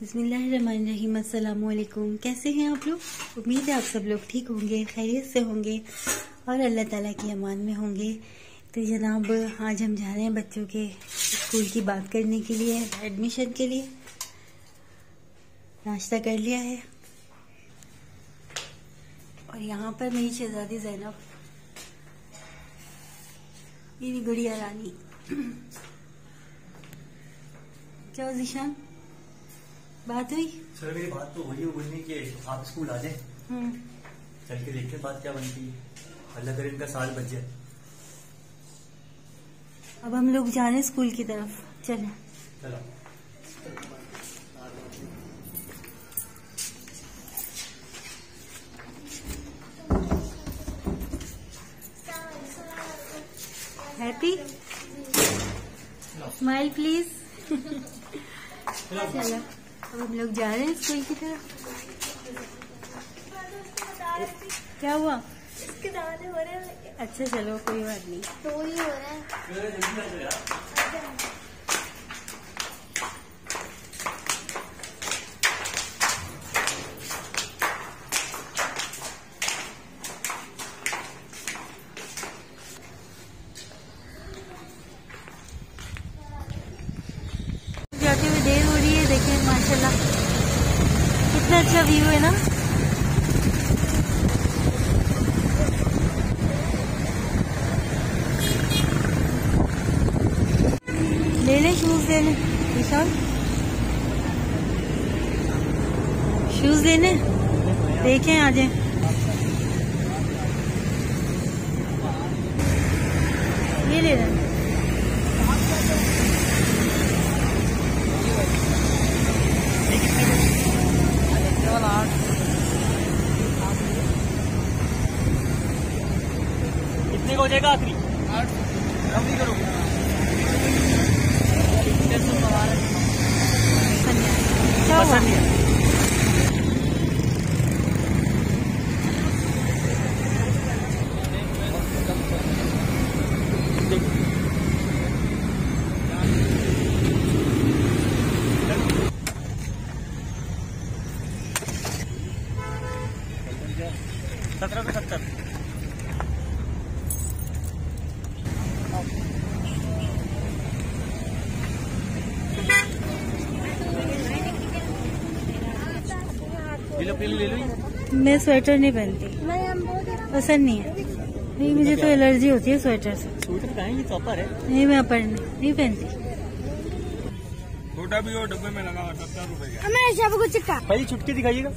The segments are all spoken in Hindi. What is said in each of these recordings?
बिस्मिल्लाहिर्रहमानिर्रहीम। अस्सलामुअलैकुम। कैसे हैं आप लोग? उम्मीद है आप सब लोग ठीक होंगे, खैरियत से होंगे और अल्लाह ताला की अमान में होंगे। तो जनाब, आज हम जा रहे हैं बच्चों के स्कूल की बात करने के लिए, एडमिशन के लिए। नाश्ता कर लिया है और यहाँ पर मेरी शहजादी ज़ैनब, मेरी गुड़िया रानी। क्या ज़ीशान, बात हुई? सर मेरी बात तो वही बोलनी कि आप स्कूल आ जाए, चल के देखते बात क्या बनती है। अल्लाह करे इनका साल बच जाए। अब हम लोग जा रहे हैं स्कूल की तरफ, चलें। चलो। Happy smile please. चलो, अब हम लोग जा रहे हैं स्कूल की तरफ। क्या हुआ? इसके दाने हो रहे हैं। अच्छा चलो, कोई बात नहीं। तो ही हो रहा है। जाते हुए देर हो रही है। देखें माशाल्लाह कितना अच्छा व्यू है ना। ले ले शूज, ले ले विशाल, शूज लेने। देखें आ जाए। ये ले रहे। कितने का हो जाएगा आखिरी? 8 कम नहीं करो। पसंद नहीं है। सत्रह को 70। ले लो। मैं स्वेटर नहीं पहनती, पसंद नहीं है। नहीं, मुझे तो एलर्जी होती है स्वेटर से। स्वेटर का ये टॉपर है। नहीं, मैं नहीं पहनती। छोटा भी हो, डब्बे में लगा 70 रुपए का। मैं सब कुछ चिपका। भाई छुटकी दिखाइएगा।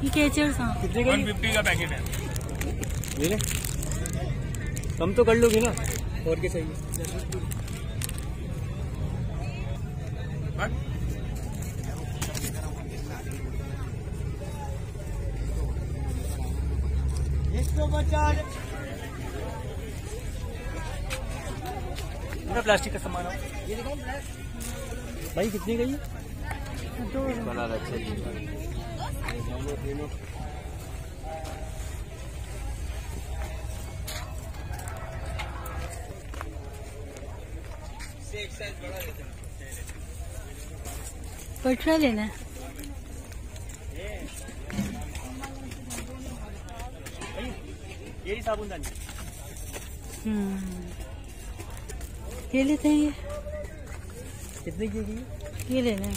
ये कैचर्स कितने का? 150 का पैकेट है। ले ले, कम तो कर लोगी ना। और क्या चाहिए? इसको बचा प्लास्टिक का सामान ये दिखाओ। भाई कितने का ये? बना अच्छा पटरा लेना है। ये साबुनदानी। ये लेते हैं। ये कितने की? ये लेना है।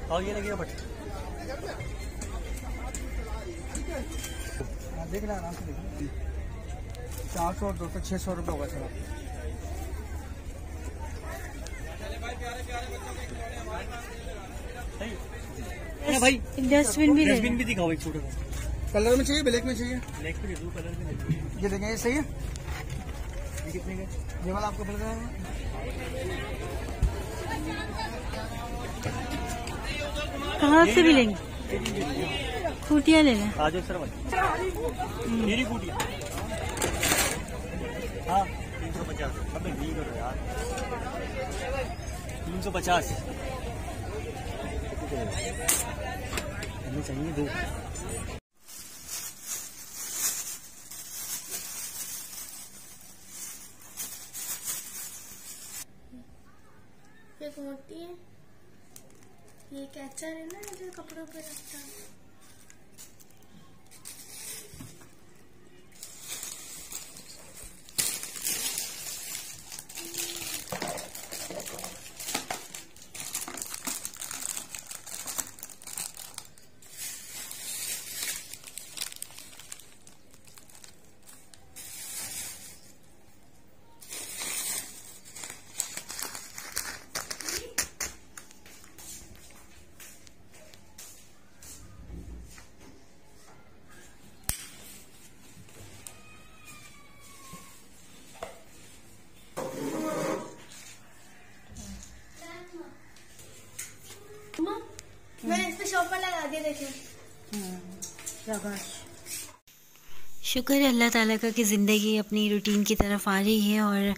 और ये लगेगा बट देख रहा आराम से देखिए। 400 और 200 600 रुपये होगा सर। भाई डस्टबिन भी डस्टबिन भी दिखाओ एक छोटा सा। कलर में चाहिए, ब्लैक में चाहिए? ब्लैक में ब्लू कलर में ये देखें, ये सही है। ये कितने का? ये वाला आपको पड़ रहा है। कहाँ से मिलेंगे? खूटियाँ ले लें। आ जाओ सर भाई। मेरी खूटियाँ। हाँ 350। अब नहीं करो यार। 350 हमें चाहिए 2। एक मोटी है, ये कैचर है ना जो कपड़ों पे रखता है। मैं इस पे शॉपर लगा दिया, देखिए। शुक्र है अल्लाह ताला का कि ज़िंदगी अपनी रूटीन की तरफ आ रही है और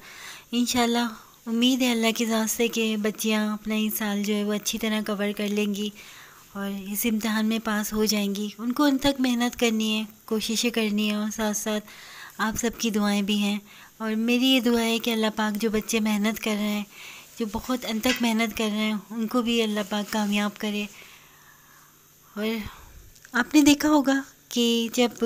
इंशाल्लाह उम्मीद है अल्लाह की ज़ात से कि बच्चियाँ अपना इस साल जो है वो अच्छी तरह कवर कर लेंगी और इस इम्तिहान में पास हो जाएंगी। उनको उन तक मेहनत करनी है, कोशिशें करनी है और साथ साथ आप सबकी दुआएं भी हैं। और मेरी ये दुआ है कि अल्लाह पाक जो बच्चे मेहनत कर रहे हैं, जो बहुत अंत तक मेहनत कर रहे हैं, उनको भी अल्लाह पाक कामयाब करे। और आपने देखा होगा कि जब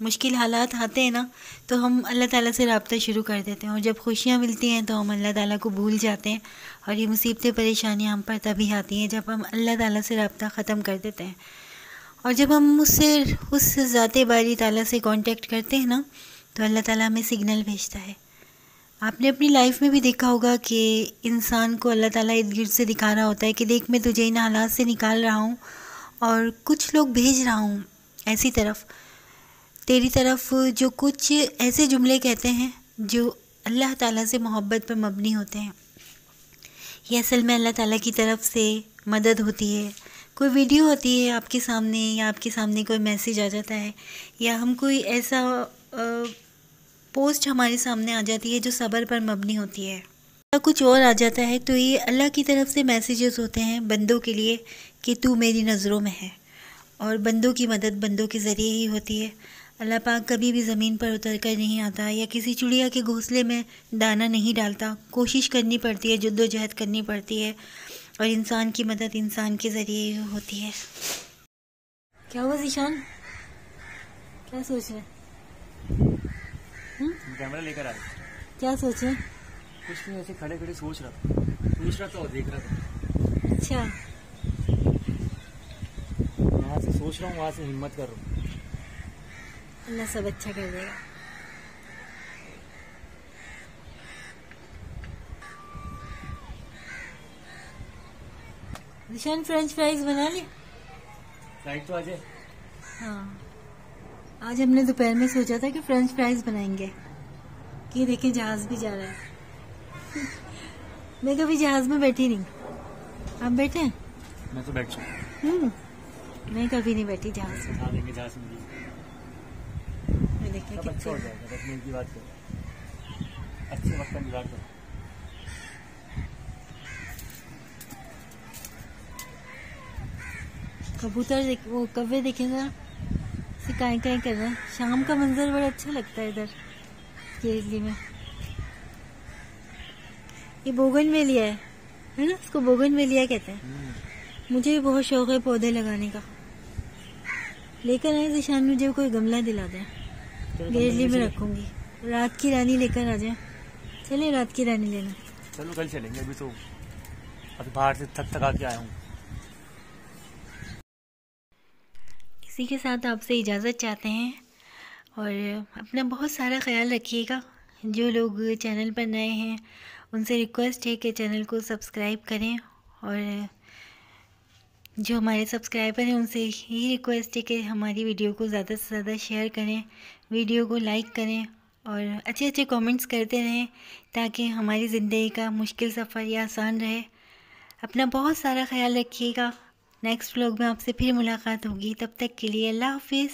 मुश्किल हालात आते हैं ना तो हम अल्लाह ताला से रब्ता शुरू कर देते हैं और जब खुशियाँ मिलती हैं तो हम अल्लाह ताला को भूल जाते हैं। और ये मुसीबतें परेशानियाँ हम पर तभी आती हैं जब हम अल्लाह ताला से रब्ता ख़त्म कर देते हैं। और जब हम उससे उस ज़ाते बारी ताला से कांटेक्ट करते हैं ना तो अल्लाह ताला हमें सिग्नल भेजता है। आपने अपनी लाइफ में भी देखा होगा कि इंसान को अल्लाह ताला इर्द गिर्द से दिखा रहा होता है कि देख मैं तुझे इन हालात से निकाल रहा हूँ और कुछ लोग भेज रहा हूँ ऐसी तरफ, तेरी तरफ, जो कुछ ऐसे जुमले कहते हैं जो अल्लाह ताला से मोहब्बत पर मबनी होते हैं। ये असल में अल्लाह ताला की तरफ से मदद होती है। कोई वीडियो होती है आपके सामने या आपके सामने कोई मैसेज आ जाता है या हम कोई ऐसा पोस्ट हमारे सामने आ जाती है जो सब्र पर मबनी होती है या कुछ और आ जाता है, तो ये अल्लाह की तरफ से मैसेजेस होते हैं बंदों के लिए कि तू मेरी नज़रों में है। और बंदों की मदद बंदों के ज़रिए ही होती है। अल्लाह पाक कभी भी ज़मीन पर उतर कर नहीं आता या किसी चिड़िया के घोंसले में दाना नहीं डालता। कोशिश करनी पड़ती है, जद्दोजहद करनी पड़ती है और इंसान की मदद इंसान के ज़रिए ही होती है। क्या हुआ ज़ीशान, क्या सोच रहे? कैमरा लेकर आए, क्या सोच रहे? कुछ नहीं, ऐसे खड़े खड़े सोच रहा था और देख रहा था। अच्छा, यहाँ से सोच रहा हूँ, वहाँ से हिम्मत कर रहा हूँ। अल्लाह सब अच्छा कर देगा। निशान फ्रेंच फ्राइज बना लिए? फ्लाइट तो आ जाए। हाँ, आज हमने दोपहर में सोचा था कि फ्रेंच फ्राइज बनाएंगे कि देखिए जहाज भी जा रहा है। मैं कभी जहाज में बैठी नहीं, आप बैठे हैं? मैं तो बैठ चुका। मैं कभी नहीं बैठी जहाज में। देंगे जहाज में देखिए सब अच्छा हो जाएगा, बस मेरी की बात करो, अच्छे वक्त का इंतजार करो। कबूतर वो कौवे देखे ना, सिकाई काई कर रहे हैं। शाम का मंजर बड़ा अच्छा लगता है इधर केरली में। ये बोगनवेलिया है ना, इसको बोगनवेलिया कहते हैं। मुझे भी बहुत शौक है पौधे लगाने का। लेकर आए ज़ीशान, मुझे कोई गमला दिला दे, केरली में रखूंगी। रात की रानी लेकर आ जाए। चले रात की रानी लेना। चलो कल चलेंगे, अभी तो अभी बाहर से थक थका के आया हूँ। इसी के साथ आपसे इजाज़त चाहते हैं और अपना बहुत सारा ख्याल रखिएगा। जो लोग चैनल पर नए हैं उनसे रिक्वेस्ट है कि चैनल को सब्सक्राइब करें और जो हमारे सब्सक्राइबर हैं उनसे यही रिक्वेस्ट है कि हमारी वीडियो को ज़्यादा से ज़्यादा शेयर करें, वीडियो को लाइक करें और अच्छे अच्छे कमेंट्स करते रहें ताकि हमारी ज़िंदगी का मुश्किल सफ़र या आसान रहे। अपना बहुत सारा ख्याल रखिएगा। नेक्स्ट व्लॉग में आपसे फिर मुलाकात होगी, तब तक के लिए अल्लाह हाफिज़।